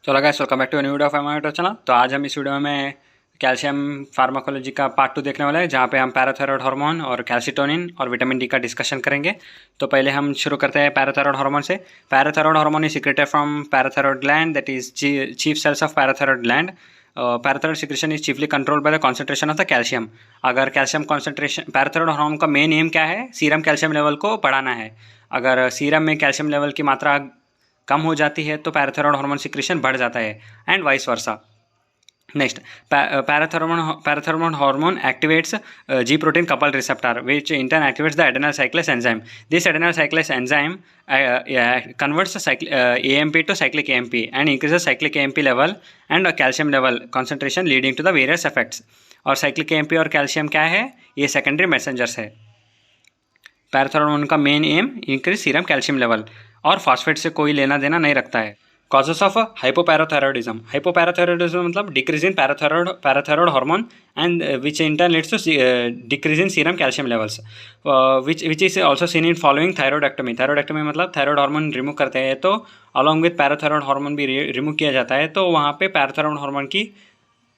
चलो guys, welcome back to new video of एमाइटो channel. तो आज हम इस वीडियो में कैल्शियम फार्माकोलॉजी का पार्ट 2 देखने वाले हैं, जहाँ पे हम पैराथायरॉयड हार्मोन और कैल्सिटोनिन और विटामिन डी का डिस्कशन करेंगे। तो पहले हम शुरू करते हैं पैराथायरॉयड हार्मोन से। Parathyroid hormone is secreted from parathyroid gland, that is chief cells of parathyroid gland. Parathyroid secretion is chiefly controlled by the concentration of the calcium. अगर कैल्शियम कॉन्सेंट्रेशन, पैराथायरॉयड हार्मोन का main aim क्या है? Serum calcium level को बढ़ाना है। अगर serum में calcium level की मात्रा कम हो जाती है तो पैराथायरॉयड हार्मोन सिक्रेशन बढ़ जाता है, and vice versa. Next, parathyroid hormone activates G protein coupled receptor, which in turn activates the adenyl cyclase enzyme. This adenyl cyclase enzyme converts AMP to cyclic AMP and increases cyclic AMP level and calcium level concentration, leading to the various effects. और cyclic AMP और calcium क्या है? ये secondary messengers है। Parathyroid hormone का main aim increase serum calcium level, और phosphate से कोई लेना देना नहीं रखता है। Causes of hypoparathyroidism. हाइपोपैराथायरॉयडिज्म मतलब decrease in parathyroid hormone and which in turn leads to decrease in serum calcium levels, which is also seen in following thyroidectomy. Thyroidectomy मतलब थायरॉयड हार्मोन रिमूव करते हैं तो अलॉन्ग विद पैराथायरॉयड हार्मोन भी remove किया जाता है, तो वहाँ पे पैराथायरॉयड हार्मोन की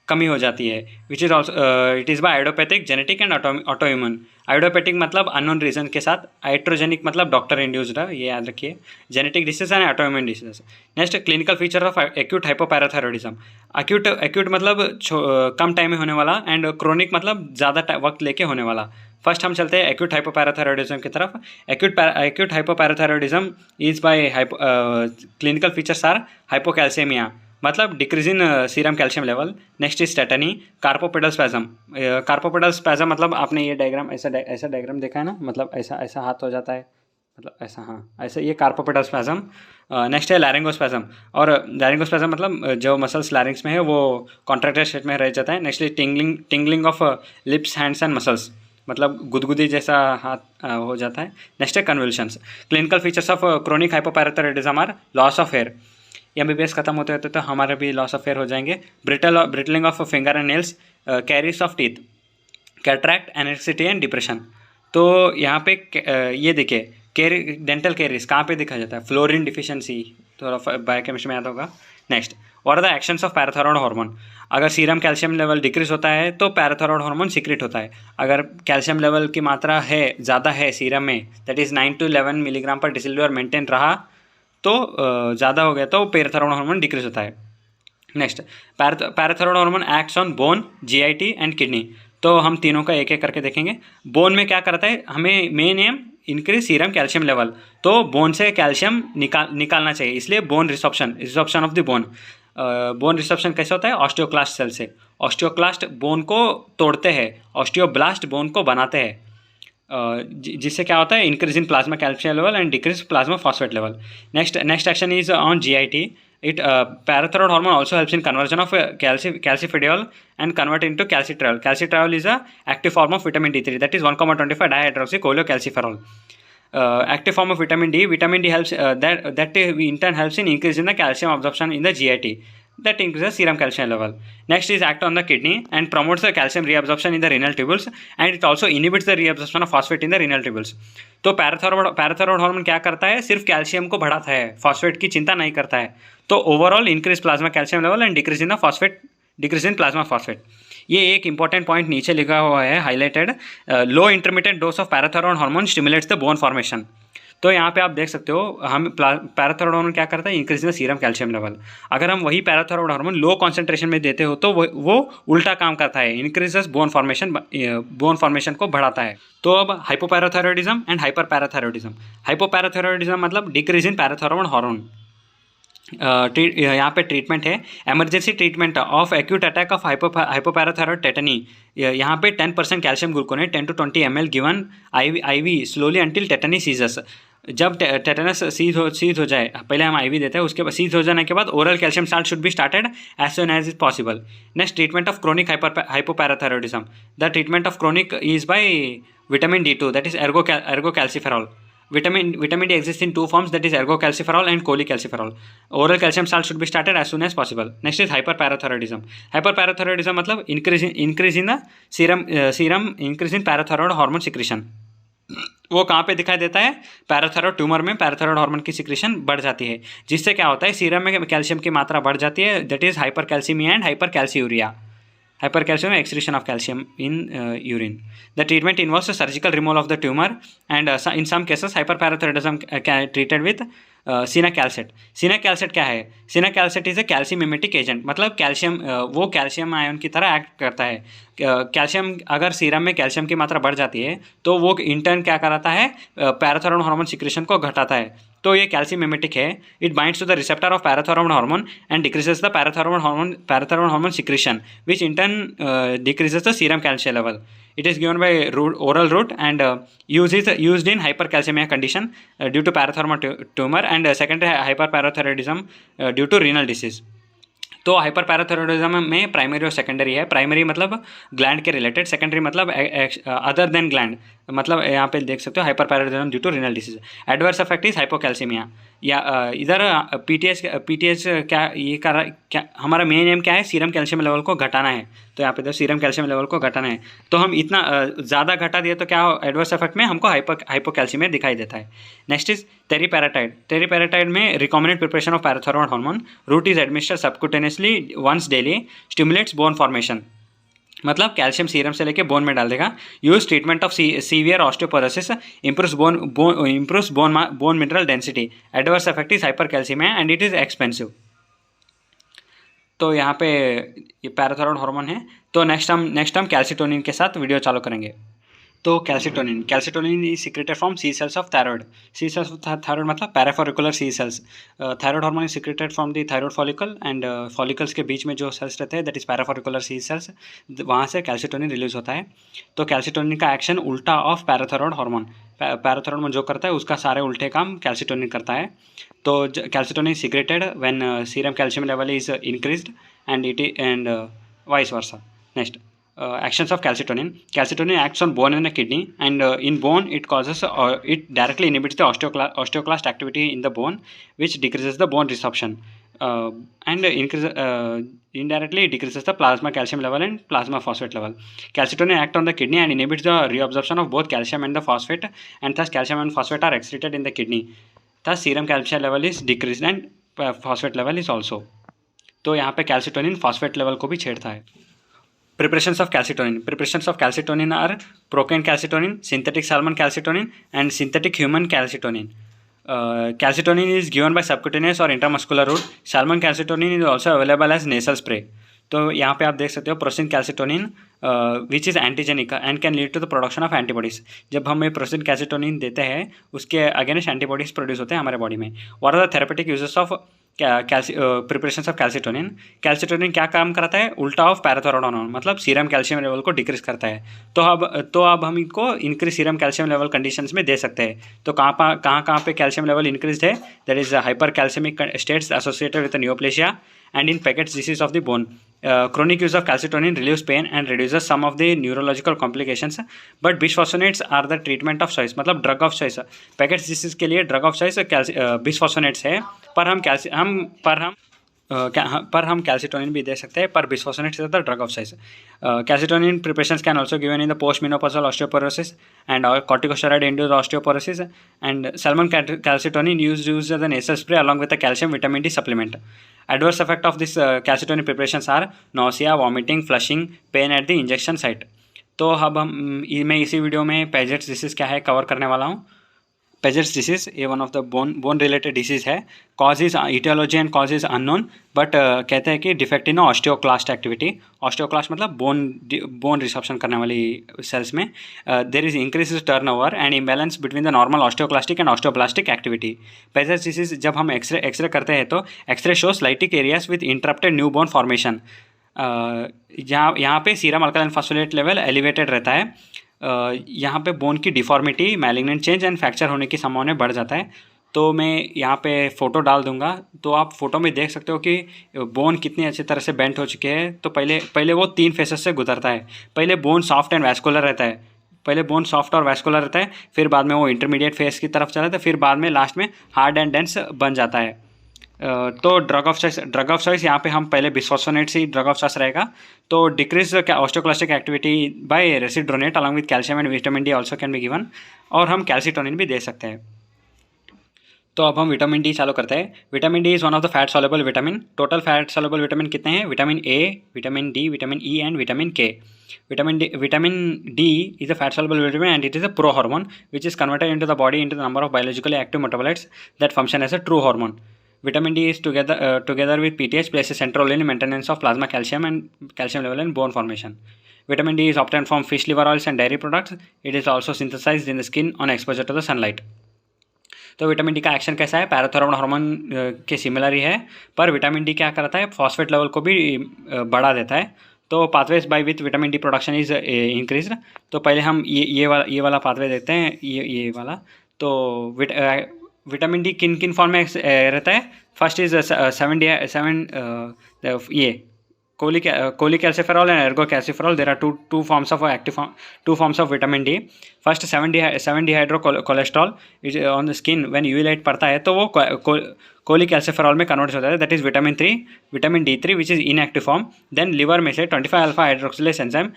कमी हो जाती है। विच is also it is by idiopathic, genetic and autoimmune. Idiopathic मतलब अननोन रीजन के साथ, आइट्रोजेनिक मतलब डॉक्टर इंड्यूस्ड है, ये याद रखिए। Genetic disease and autoimmune disease. Next, clinical feature of acute hypoparathyroidism. Acute मतलब कम टाइम में होने वाला, एंड क्रोनिक मतलब ज़्यादा वक्त लेके होने वाला। फर्स्ट हम चलते हैं एक्यूट हाइपोपैराथायरॉयडिज्म की तरफ। Acute hypoparathyroidism is by clinical features are hypocalcaemia मतलब decrease in serum calcium level. Next is tetany, carpopedal spasm. Carpopedal spasm मतलब आपने ये डायग्राम, ऐसा डायग्राम देखा है ना, मतलब ऐसा हाथ हो जाता है, मतलब ऐसा, हाँ ऐसे, ये कार्पोपेडल स्पैजम। नेक्स्ट है लैरिंगोस्पैजम, और लैरिंगोस्पैजम मतलब जो मसल्स लैरिंग्स में है वो कॉन्ट्रैक्टेड स्टेट में रह जाता है। Next is tingling of lips, hands and muscles, मतलब गुदगुदी जैसा हाथ हो जाता है। नेक्स्ट है convulsions. Clinical features of chronic hypoparathyroidism are loss of hair. MBBS खत्म होते होते तो हमारे भी लॉस ऑफ हेयर हो जाएंगे। Brittling of finger and nails, caries of teeth, cataract, anxiety and depression. तो यहाँ पे ये देखिए, डेंटल कैरीज कहाँ पे देखा जाता है? फ्लोरीन डिफिशियंसी, थोड़ा बायोकेमिस्ट्री में याद होगा। Next, what are the actions of parathyroid hormone. अगर सीरम कैल्शियम लेवल डिक्रीज होता है तो पैराथायरॉयड हार्मोन सीक्रेट होता है। अगर कैल्शियम लेवल की मात्रा है ज़्यादा है सीरम में, दैट इज़ 9 to 11 मिलीग्राम पर डेसिलिटर मेंटेन रहा, तो ज़्यादा हो गया तो पैराथायरॉयड हार्मोन डिक्रीज होता है। Next, parathyroid hormone acts on bone, GIT and kidney. तो हम तीनों का एक एक करके देखेंगे। बोन में क्या करता है? हमें main aim increase serum calcium level, तो बोन से कैल्शियम निकालना चाहिए, इसलिए bone resorption of the bone. Bone resorption कैसे होता है? ऑस्टियोक्लास्ट सेल से। ऑस्टियोक्लास्ट बोन को तोड़ते हैं, ऑस्टियोब्लास्ट बोन को बनाते हैं, जिससे क्या होता है? Increase in plasma calcium level and decrease plasma phosphate level. Next action is on GIT. It parathyroid hormone also helps in conversion of calcifidiol and convert into calcitriol. Calcitriol is a active form of vitamin D3, that is 1,25 dihydroxycholecalciferol. Active form of vitamin D. Vitamin D helps that in turn helps in increasing the calcium absorption in the GIT. That increases serum calcium level. Next is act on the kidney and promotes the calcium reabsorption in the renal tubules, and it also inhibits the reabsorption of phosphate in the renal tubules. तो parathyroid hormone क्या करता है? सिर्फ calcium को बढ़ाता है, phosphate की चिंता नहीं करता है। तो overall increase plasma calcium level and decrease in the phosphate, decrease in plasma phosphate. ये एक इंपॉर्टेंट पॉइंट नीचे लिखा हुआ है highlighted. Low intermediate dose of parathyroid hormone stimulates the bone formation. तो यहाँ पे आप देख सकते हो, हम पैराथायरॉयड हार्मोन क्या करता है? Increase in the serum calcium level. अगर हम वही पैराथायरॉयड हार्मोन लो कॉन्सेंट्रेशन में देते हो तो वो उल्टा काम करता है, इंक्रीजेस बोन फॉर्मेशन को बढ़ाता है। तो अब hypoparathyroidism and hyper parathyroidism. Hypoparathyroidism मतलब डिक्रीज इन पैराथायरॉयड हार्मोन। यहाँ पे ट्रीटमेंट है, emergency treatment of acute attack of hypoparathyroid tetany. यहाँ पे 10% calcium gluconate 10 to 20 ml given IV slowly until tetany ceases. जब टेटनस सीज हो जाए, पहले हम IV देते हैं, उसके बाद सीज हो जाने के बाद oral calcium salt should be started as soon as is possible. Next, treatment of chronic hypoparathyroidism. The treatment of chronic is by vitamin D2, that is ergocalciferol. Vitamin D exists in two forms, that is ergocalciferol and cholecalciferol. Oral calcium salt should be started as soon as possible. Next is hyperparathyroidism. Hyperparathyroidism मतलब increase in the serum increase in parathyroid hormone secretion. वो कहाँ पे दिखाई देता है? Parathyroid tumour में parathyroid hormone की secretion बढ़ जाती है, जिससे क्या होता है सीरम में कैल्शियम की मात्रा बढ़ जाती है, that is hypercalcaemia and hypercalciuria. Hypercalcium, excretion of calcium in urine. The treatment involves a surgical removal of the tumor, and in some cases hyperparathyroidism treated with सिनाकैल्सेट. सिनाकैल्सेट क्या है? सिनाकैल्सेट is a calcium mimetic agent, मतलब calcium वो calcium ion की तरह act करता है. Calcium, अगर serum में कैल्शियम की मात्रा बढ़ जाती है तो वो इंटर्न क्या कराता है? पैराथायरॉयड हार्मोन सिक्रेशन को घटाता है. तो ये कैल्शियम मिमेटिक है. It binds to the receptor of parathyroid hormone and decreases the parathyroid hormone secretion, which in turn decreases the serum calcium level. It is given by oral route and used in hypercalcemia condition due to parathyroid tumor and secondary hyperparathyroidism due to renal disease. तो हाइपरपैराथायरॉयडिज्म में primary और secondary है. Primary मतलब gland के related, secondary मतलब other than gland, मतलब यहाँ पे देख सकते हो hyperparathyroidism due to renal disease. Adverse effect is hypocalcaemia. या इधर पीटीएस क्या हमारा मेन एम क्या है? सीरम कैल्शियम लेवल को घटाना है. तो यहाँ पे तो सीरम कैल्शियम लेवल को घटाना है, तो हम इतना ज़्यादा घटा दिए तो क्या एडवर्स इफेक्ट में हमको हाइपोकैल्सीमिया दिखाई देता है. Next is teriparatide. टेरीपैराटाइड में recombinant preparation of parathyroid hormone. Route is administered subcutaneously once daily. Stimulates bone formation, मतलब कैल्शियम सीरम से लेके बोन में डाल देगा. Use treatment of severe osteoporosis. Improves bone mineral density. Adverse effect is hypercalcaemia and it is expensive. तो यहाँ पे ये पैराथायरॉयड हार्मोन है. तो नेक्स्ट हम कैल्सिटोनिन के साथ वीडियो चालू करेंगे. तो calcitonin is secreted from C cells of thyroid. C cells of thyroid मतलब parafollicular C cells. Thyroid hormone is secreted from the thyroid follicle and follicles के बीच में जो सेल्स रहते हैं that is parafollicular C cells. वहाँ से calcitonin release होता है. तो कैल्सिटोनिन का एक्शन उल्टा of parathyroid hormone. Parathyroid hormone जो करता है उसका सारे उल्टे काम कैल्सिटोनिन करता है. तो calcitonin is secreted when serum calcium level is increased and vice versa. Next, actions of calcitonin. Calcitonin acts on bone and the kidney, and in bone it directly inhibits the osteoclast activity in the bone, which decreases the bone resorption, and indirectly decreases the plasma calcium level and plasma phosphate level. Calcitonin act on the kidney and inhibits the reabsorption of both calcium and the phosphate, and thus calcium and phosphate are excreted in the kidney. Thus serum calcium level is decreased and phosphate level is also. तो यहाँ पे calcitonin phosphate level को भी छेड़ता है. Preparations of calcitonin are procaine calcitonin, synthetic salmon calcitonin, and synthetic human calcitonin. Calcitonin is given by subcutaneous or intramuscular route. Salmon calcitonin is also available as nasal spray. तो यहाँ पे आप देख सकते हो porcine calcitonin which is antigenic and can lead to the production of antibodies. जब हम ये प्रोसिन कैल्सिटोनिन देते हैं उसके अगेंस्ट एंटीबॉडीज प्रोड्यूस होते हैं हमारे बॉडी में. What are the therapeutic uses of preparation of calcitonin. Calcitonin क्या काम करता है? उल्टा ऑफ पैराथायरॉयड हार्मोन, मतलब सीरम कैल्शियम लेवल को डिक्रीज करता है. तो अब हम इनको increase serum calcium level conditions में दे सकते हैं. तो कहाँ पे कैल्शियम लेवल इंक्रीज है? That is hyper calcaemic states associated with neoplasia and in Packett's disease of the bone. Chronic use of calcitonin relieves pain and reduces some of the neurological complications, but bisphosphonates are the treatment of choice, मतलब drug of choice. Packett's disease के लिए drug of choice bisphosphonates है, पर हम calcitonin भी दे सकते हैं, पर bisphosphonates is the drug of choice. Calcitonin preparations can also given in the post menopausal osteoporosis and corticosteroid induced osteoporosis, and salmon calcitonin used as a nasal spray along with a calcium vitamin D supplement. Adverse effect of this calcitonin preparations are nausea, vomiting, flushing, pain at the injection site. तो अब मैं इसी video में Piaget's disease क्या है cover करने वाला हूँ. पेजेट्स डिसीज ये one of the bone related disease है. Cause is aetiology and cause is unknown, but कहते हैं कि defect in osteoclast activity. Osteoclast मतलब बोन रिसॉर्प्शन करने वाली सेल्स में there is increase turnover and imbalance between the normal osteoclastic and osteoblastic activity. Paget's disease जब हम x ray करते हैं तो x ray shows lytic areas with interrupted new bone formation. यहाँ पे सीरम अल्कलाइन फॉस्फोलेट लेवल एलिवेटेड रहता है. यहाँ पे बोन की deformity, malignant change and fracture होने की संभावना बढ़ जाता है. तो मैं यहाँ पे फ़ोटो डाल दूंगा, तो आप फोटो में देख सकते हो कि बोन कितनी अच्छी तरह से बेंट हो चुके हैं. तो पहले वो 3 फेसेस से गुजरता है. पहले बोन सॉफ्ट एंड वैस्कुलर रहता है, पहले बोन सॉफ्ट और वैस्कुलर रहता है, फिर बाद में वो इंटरमीडिएट फेस की तरफ चला जाता है, फिर बाद में लास्ट में हार्ड एंड डेंस बन जाता है. तो ड्रग ऑफ चॉइस यहाँ पे हम पहले बिस्फोसफोनेट्स ही ड्रग ऑफ चॉइस रहेगा। तो decrease osteoclastic activity by risedronate along with calcium and vitamin D also can be given, और हम कैल्सीटोनिन भी दे सकते हैं। तो अब हम विटामिन डी चालू करते हैं। Vitamin D is one of the fat soluble vitamin. Total fat soluble vitamin कितने हैं? Vitamin A, vitamin D, vitamin E and vitamin के। Vitamin D is a fat soluble vitamin and it is a prohormone which is converted into the body into the number of biologically active metabolites that function as a true hormone. Vitamin D is together with PTH plays a central role in maintenance of plasma calcium and calcium level and bone formation. Vitamin D is obtained from fish liver oils and dairy products. It is also synthesized in the skin on exposure to the sunlight. तो vitamin D का action कैसा है? Parathyroid hormone के similar ही है, पर vitamin D क्या करता है? फॉस्फेट लेवल को भी बढ़ा देता है। तो pathways by with vitamin D production is increased. तो पहले हम ये वाला पाथवे देखते हैं, ये वाला। तो विटामिन डी किन किन फॉर्म में रहता है? फर्स्ट इज 7 ये cholecalciferol and ergocalciferol. There are two forms of two forms of vitamin D. First 7-dehydrocholesterol is on the skin when UV light पड़ता है तो वो cholecalciferol में कन्वर्ट होता है, that is vitamin D3 which is inactive form. Then liver में से 25 alpha hydroxylase enzyme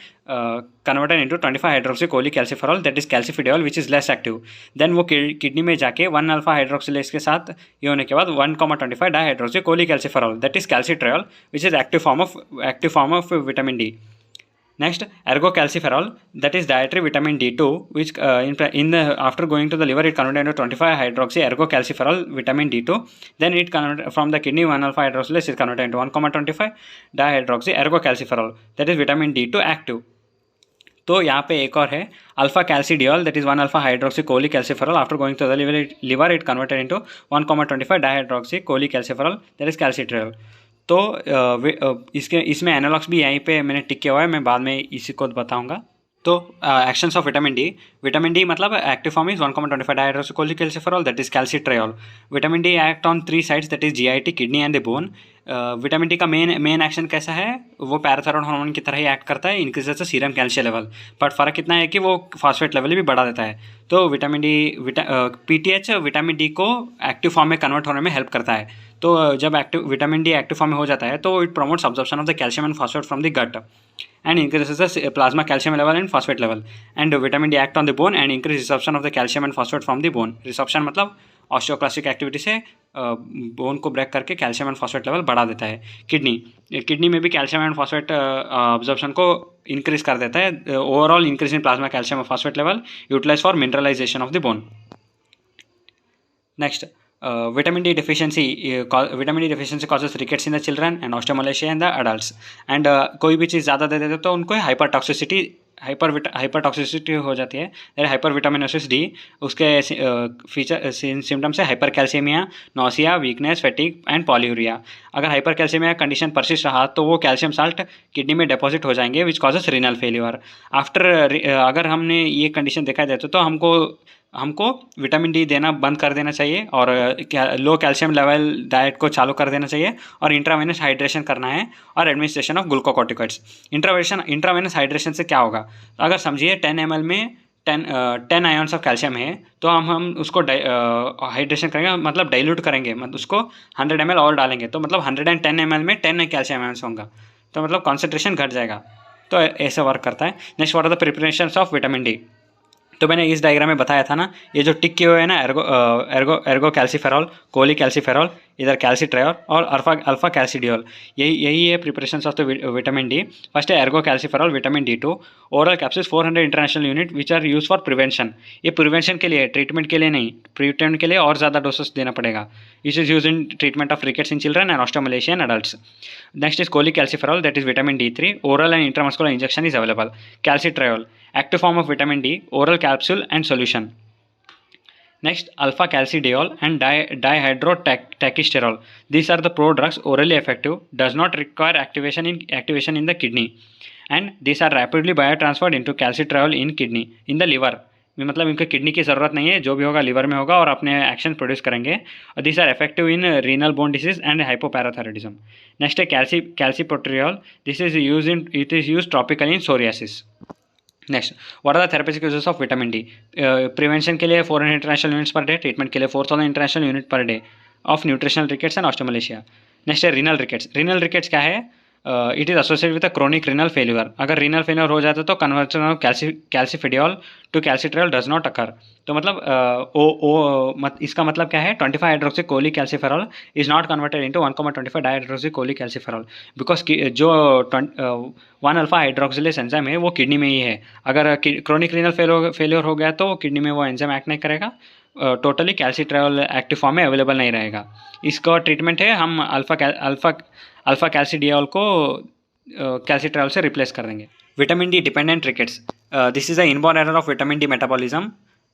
converted into 25 hydroxycholecalciferol, that is calcifidiol which is less active. Then वो किडनी में जाके 1 alpha hydroxylase के साथ ये होने के बाद 1,25 dihydroxycholecalciferol, that is calcitriol which is active form of vitamin D. Next, ergocalciferol, that is dietary vitamin D2, which after going to the liver it converted into 25 hydroxy ergocalciferol vitamin D2. Then it converted from the kidney 1 alpha hydroxylase is converted into 1,25 dihydroxy ergocalciferol, that is vitamin D2 active. तो यहाँ पे एक और है alpha calcidiol, that is 1 alpha hydroxy cholecalciferol. After going to the liver it converted into 1,25 dihydroxy cholecalciferol, that is calcitriol. तो इसमें analogues भी यहीं पे मैंने टिक किया हुआ है, मैं बाद में इसी को बताऊंगा। तो एक्शंस ऑफ विटामिन डी मतलब active form is 1,25 dihydroxycholecalciferol, that is calcitriol. Vitamin D act on 3 sides, that is GIT, kidney and the bone. Vitamin D का मेन एक्शन कैसा है? वो पैराथायरॉयड हार्मोन की तरह ही एक्ट करता है, increases the serum calcium level, but फर्क इतना है कि वो फॉस्फेट लेवल भी बढ़ा देता है। तो पीटीएच विटामिन डी को एक्टिव फॉर्म में कन्वर्ट होने में हेल्प करता है। तो जब विटामिन डी एक्टिव फॉर्म में हो जाता है तो it promotes absorption of the calcium and phosphate from the gut and increases the plasma calcium level and phosphate level. And vitamin D act on the bone and increase resorption of the calcium and phosphate from the bone. Resorption मतलब osteoclastic activity से bone को break करके calcium and phosphate level बढ़ा देता है। Kidney में भी calcium and phosphate absorption को इंक्रीज कर देता है। Overall increase in plasma calcium और phosphate level utilise for mineralisation of the bone. Next, vitamin D deficiency causes rickets in the children and osteomalacia in the adults. And कोई भी चीज़ ज़्यादा दे देते तो उनको हाइपरटॉक्सिसिटी हो जाती है, हाइपरविटामिनोसिस डी। उसके फीचर सिम्टम्स है hypercalcaemia, nausea, weakness, fatigue and polyuria. अगर हाइपर कैल्शियमिया कंडीशन परसिस्ट रहा तो वो कैल्शियम साल्ट किडनी में डिपॉजिट हो जाएंगे विच कॉजेस रीनल फेल्यूर। अगर हमने ये कंडीशन दिखाई देते तो हमको विटामिन डी देना बंद कर देना चाहिए और लो कैल्शियम लेवल डाइट को चालू कर देना चाहिए और इंट्रावेनस हाइड्रेशन करना है और administration of glucocorticoids. Intravenous hydration से क्या होगा? अगर समझिए 10 ml में 10 आयन्स ऑफ कैल्शियम है तो हम उसको हाइड्रेशन करेंगे, मतलब डाइल्यूट करेंगे, मतलब उसको 100 ml और डालेंगे तो मतलब 110 ml में 10 कैल्शियम आयन्स होगा, तो मतलब कॉन्सेंट्रेशन घट जाएगा। तो ऐसे वर्क करता है। Next, what are the preparations of vitamin D? तो मैंने इस डायग्राम में बताया था ना, ये जो टिक किए हुए हैं ना, एर्गो कैल्सीफेरॉल, कोलीकैल्सिफेरॉल, इधर कैल्सीट्रियोल और अल्फा कैल्सीडियोल, यही है preparations of the vitamin D. First है ergocalciferol vitamin D2 oral capsules 400 international unit which are use for prevention. ये प्रिवेंशन के लिए, ट्रीटमेंट के लिए नहीं, ट्रीटमेंट के लिए और ज़्यादा डोसेस देना पड़ेगा। It is use in treatment of rickets in children and osteomalacia in adults. Next is cholecalciferol, that is vitamin D3 oral and intramuscular injection is available. Calcitriol active form of vitamin D, oral capsule and solution. Next, alpha calcidiol and dihydrotestosterol. These are the prodrugs, orally effective, does not require activation in the kidney, and these are rapidly biotransferred into calcitriol in kidney, in the liver. मतलब इनके kidney की ज़रूरत नहीं है, जो भी होगा liver में होगा और अपने एक्शन प्रोड्यूस करेंगे। और this are effective in renal bone disease and hypoparathyroidism. Next है calcipotriol, this is use topically in psoriasis. Next, what are the therapeutic uses of vitamin D? Prevention के लिए 400 international units per day, treatment के लिए 4000 international unit per day. Of nutritional rickets and osteomalacia. Next है renal rickets. Renal rickets क्या है? It is associated with a chronic renal failure. अगर renal failure हो जाता है तो conversion of calcifediol to calcitriol does not occur. तो मतलब इसका मतलब क्या है? 25 hydroxy cholecalciferol is not converted into 1,25 dihydroxy cholecalciferol, because जो 1 अल्फा हाइड्रोक्सिलेस एंजाइम है वो किडनी में ही है। अगर क्रोनिक रीनल फेल्योर हो गया तो किडनी में वो एंजाइम एक्ट नहीं करेगा, टोटली कैल्सीट्रियोल एक्टिव फॉर्म में अवेलेबल नहीं रहेगा। इसका ट्रीटमेंट है हम अल्फा कैल्सीडियोल को कैल्सीट्रियोल से रिप्लेस कर देंगे। Vitamin D dependent rickets. This is a inborn error of vitamin D metabolism.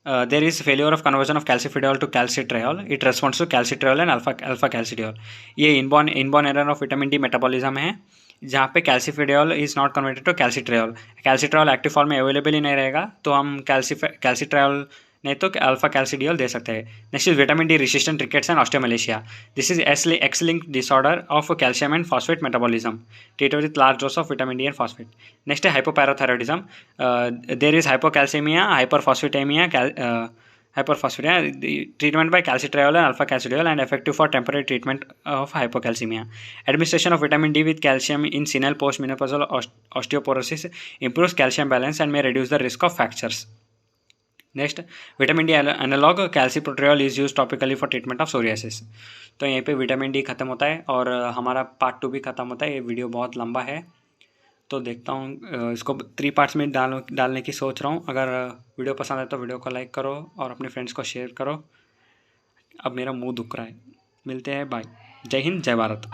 There is failure of conversion of calcifediol to calcitriol. It responds to calcitriol and alpha calcidiol. ये inborn error of vitamin D metabolism है, जहाँ पे calcifediol is not converted to calcitriol. Calcitriol active form में available ही नहीं रहेगा, तो हम कैल्सीट्रियोल नहीं तो अल्फा कैल्सीडियोल दे सकते हैं। Next is vitamin D resistant rickets and osteomalacia. This is X linked disorder of calcium and phosphate metabolism treated with large dose of vitamin D and phosphate. Next है hypoparathyroidism. There is hypocalcaemia, hyperphosphataemia, treatment by calcitriol and alpha calcidiol and effective for temporary treatment of hypocalcemia. Administration of vitamin D with calcium in senile postmenopausal osteoporosis improves calcium balance and may reduce the risk of fractures. Next vitamin D analogue calcipotriol is use topically for treatment of psoriasis. तो यहीं पे vitamin D खत्म होता है और हमारा part 2 भी खत्म होता है। ये वीडियो बहुत लंबा है तो देखता हूँ इसको 3 पार्ट्स में डालने की सोच रहा हूँ। अगर वीडियो पसंद आए तो वीडियो को लाइक करो और अपने फ्रेंड्स को शेयर करो। अब मेरा मुंह दुख रहा है। मिलते हैं, बाय। जय हिंद, जय भारत।